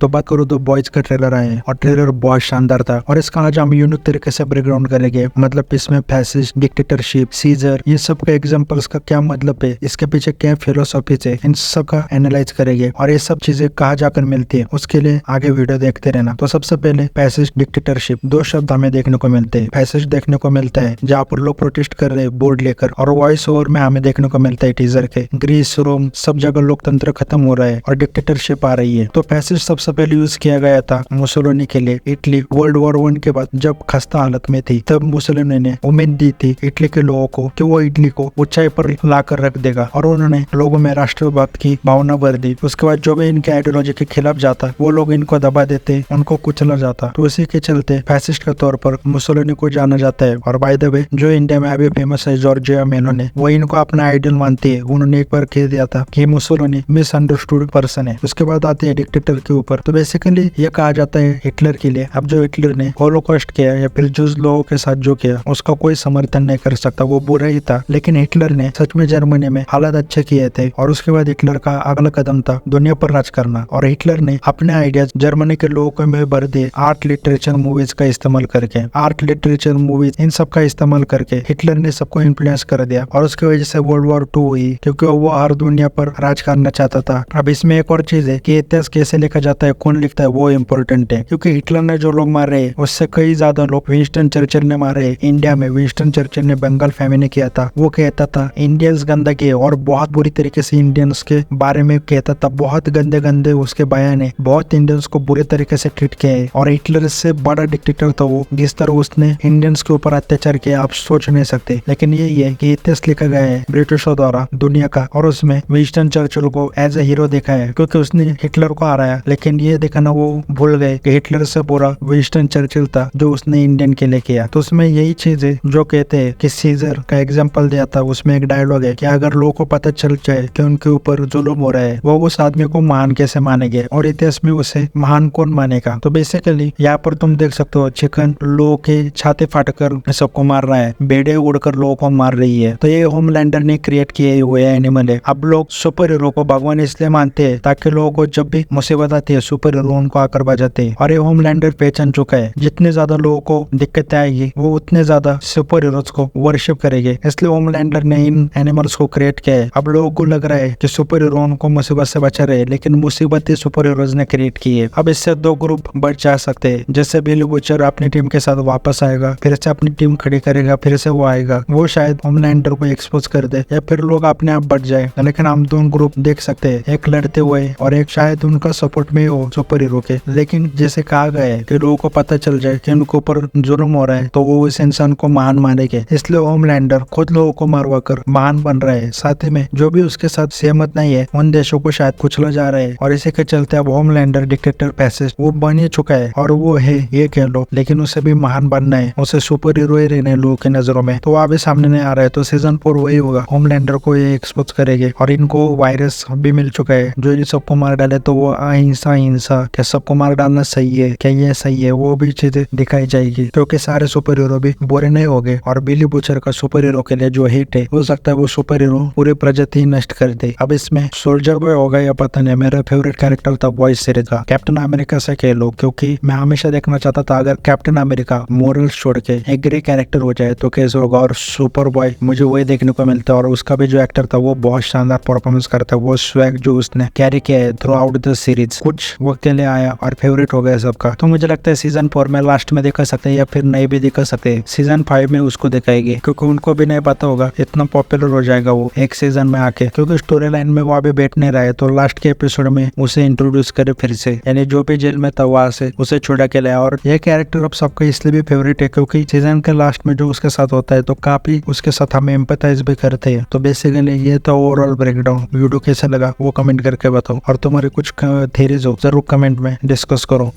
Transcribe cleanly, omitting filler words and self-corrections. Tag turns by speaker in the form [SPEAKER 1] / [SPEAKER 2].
[SPEAKER 1] तो बात करूँ तो बॉयज का ट्रेलर आया और ट्रेलर बहुत शानदार था और इसका आज हम यूनिक तरीके से ब्रेकग्राउंड करेंगे। मतलब इसमें फैसिस्ट, डिक्टेटरशिप, सीजर, ये सब का एग्जांपल्स का क्या मतलब है, इसके पीछे क्या फिलोसॉफी है, इन सब का एनालाइज करेंगे और ये सब चीजें कहाँ जाकर मिलती है उसके लिए आगे वीडियो देखते रहना। तो सबसे पहले फैसिस्ट, डिक्टेटरशिप, दो शब्द हमें देखने को मिलते हैं। फैसिस्ट देखने को मिलता है जहाँ पर लोग प्रोटेस्ट कर रहे हैं बोर्ड लेकर, और वॉइस ओवर में हमें देखने को मिलता है टीजर के ग्रीस, रोम, सब जगह लोकतंत्र खत्म हो रहा है और डिक्टेटरशिप आ रही है। तो फैसिस्ट सबसे पहले यूज किया गया था मुसोलिनी के लिए। इटली वर्ल्ड वॉर 1 के बाद जब खस्ता हालत में थी तब मुसोलिनी ने उम्मीद दी थी इटली के लोगों को कि वो इटली को ऊंचाई पर लाकर रख देगा और उन्होंने लोगों में राष्ट्रभक्त की भावना भर दी। उसके बाद जो भी इनके आइडियोलॉजी के खिलाफ जाता वो लोग इनको दबा देते, उनको कुचला जाता। तो उसी के चलते फैसिस्ट के तौर पर मुसोलिनी को जाना जाता है। और बाय द वे जो इंडिया में अभी फेमस है जॉर्जिया मेलोनी, वो इनको अपना आइडल मानती है। उन्होंने एक बार कह दिया था कि मुसोलिनी मिसअंडरस्टूड पर्सन है। उसके बाद आते हैं डिक्टेटर के ऊपर। तो बेसिकली ये कहा जाता है हिटलर के लिए। अब जो हिटलर ने होलोकॉस्ट किया या फिर जो लोगों के साथ जो किया उसका कोई समर्थन नहीं कर सकता, वो बुरा ही था। लेकिन हिटलर ने सच में जर्मनी में हालात अच्छे किए थे और उसके बाद हिटलर का अगला कदम था दुनिया पर राज करना। और हिटलर ने अपने आइडियाज जर्मनी के लोगों में भर दिए आर्ट, लिटरेचर, मूवीज का इस्तेमाल करके। आर्ट, लिटरेचर, मूवीज, इन सब का इस्तेमाल करके हिटलर ने सबको इन्फ्लुएंस कर दिया और उसकी वजह से वर्ल्ड वॉर 2 हुई, क्योंकि वो हर दुनिया पर राज करना चाहता था। अब इसमें एक और चीज है कि इतिहास कैसे लिखा जाता है, कौन लिखता है, वो इम्पोर्टेंट है। क्योंकि हिटलर ने जो लोग मारे उससे कई ज्यादा लोग विंस्टन चर्चिल ने मारे। इंडिया में विंस्टन चर्चिल ने बंगाल फैमिली किया था। वो कहता था इंडियंस गंदगी और बहुत बुरी तरीके से इंडियंस के बारे में कहता था। बहुत गंदे गंदे उसके बयान है, बहुत इंडियंस को बुरे तरीके से ट्रीट किया है। और हिटलर से बड़ा डिक्टेटर था वो, जिस तरह उसने इंडियंस के ऊपर अत्याचार किया आप सोच नहीं सकते। लेकिन यही है कि इतिहास लिखा गया है ब्रिटिशों द्वारा दुनिया का, और उसमें विंस्टन चर्चिल को एज ए हीरो देखा है क्योंकि उसने हिटलर को हराया। लेकिन ये दिखाना वो भूल गए कि हिटलर से पूरा विंस्टन चर्चिल था जो उसने इंडियन के लिए किया। तो उसमें यही चीज है जो कहते हैं कि सीजर का एग्जाम्पल दिया था। उसमें एक डायलॉग है कि अगर लोगों को पता चल जाए कि उनके ऊपर जुल्म हो रहा है वो उस आदमी को महान कैसे मानेंगे और इतिहास में उसे महान कौन मानेगा। तो बेसिकली यहाँ पर तुम देख सकते हो चिकन लोगों के छाते फाटकर सबको मार रहा है, बेड़े उड़कर लोगों को मार रही है। तो ये होमलैंडर ने क्रिएट किए हुए एनिमल है। अब लोग सुपर हीरो को भगवान इसलिए मानते हैं ताकि लोगों को जब भी मुसीबत आती है सुपर हीरो उनको आकर बजाते हैं। और ये होमलैंडर पहचान चुका है जितने ज्यादा लोगों को दिक्कतें आएगी वो उतने ज्यादा सुपर हीरोज को वर्शिप करेंगे, इसलिए होमलैंडर ने इन एनिमल्स को क्रिएट किया है। अब लोगों को लग रहा है कि सुपर हीरो उनको मुसीबत से बचा रहे, लेकिन मुसीबत ही सुपर हीरोज ने क्रिएट की है। अब इससे दो ग्रुप बढ़ जा सकते हैं, जैसे बिली बचर अपनी टीम के साथ वापस आएगा, फिर से अपनी टीम खड़ी करेगा, फिर से वो आएगा, वो शायद होमलैंडर को एक्सपोज कर दे या फिर लोग अपने आप बढ़ जाए। लेकिन हम दोनों ग्रुप देख सकते हैं, एक लड़ते हुए और एक शायद उनका सपोर्ट में हो सुपर हीरो के। लेकिन जैसे कहा गया है कि लोगों को पता चल जाए कि उनके ऊपर जुल्म हो रहा है तो वो उस इंसान को महान मानेंगे, इसलिए होमलैंडर खुद लोगों को मारवा कर महान बन रहा है। साथ ही में जो भी उसके साथ सहमत नहीं है उन देशों को शायद कुचला जा रहा है। और इसी के चलते अब होमलैंडर डिक्टेटर फैसिस्ट वो बन ही चुका है और वो है ये कह लो, लेकिन उसे भी महान बनना है, उसे सुपर हीरो ही रहना है लोगों की नजरों में। तो अभी सामने नहीं आ रहा है, तो सीजन 4 वही होगा, होमलैंडर को ये एक्सपोज करेंगे। और इनको वायरस भी मिल चुका है जो इन सबको मार डाले, तो वो अहिंसा हिंसा क्या सबको मार डालना सही है, क्या ये सही है, वो भी चीजें दिखाई जाएगी। क्योंकि सारे सुपर हीरो भी बुरे नहीं हो गए और बिली बुचर का सुपर हीरो के लिए जो हिट है हो सकता है वो सुपर हीरो पूरी प्रजाति नष्ट कर दे। अब इसमें सोल्जर बॉय होगा या पता नहीं, मेरा फेवरेट कैरेक्टर था बॉयज सीरीज का कैप्टन अमेरिका से कह लो, क्योंकि मैं हमेशा देखना चाहता था अगर कैप्टन अमेरिका मोरल छोड़ के एक ग्रे कैरेक्टर हो जाए तो कैसे होगा। और सुपर बॉय मुझे वही देखने को मिलता है और उसका भी जो एक्टर था वो बहुत शानदार परफॉर्मेंस करता है। वो स्वैग जो उसने कैरी किया है थ्रू आउट द सीरीज कुछ वक्त के लिए आया और फेवरेट हो गया सबका। तो मुझे लगता है सीजन 4 में लास्ट में दिखा सकते हैं या फिर नहीं भी दिखा सकते, सीजन 5 में उसको दिखाएंगे, क्योंकि उनको भी नहीं पता होगा इतना पॉपुलर हो जाएगा वो एक सीजन में आके, क्योंकि स्टोरी लाइन में वो अभी बैठ नहीं रहा है। तो लास्ट के एपिसोड में उसे इंट्रोड्यूस करे फिर से, यानी जो भी जेल में था वहां से उसे छुड़ा के लाया। और ये कैरेक्टर अब सबका इसलिए भी फेवरेट है क्योंकि सीजन के लास्ट में जो उसके साथ होता है तो काफी उसके साथ हम एम्पैथाइज भी करते हैं। तो बेसिकली ये तो ओवरऑल ब्रेकडाउन। वीडियो कैसा लगा वो कमेंट करके बताओ और तुम्हारे कुछ थ्योरीज हो जरूर कमेंट में डिस्कस करो।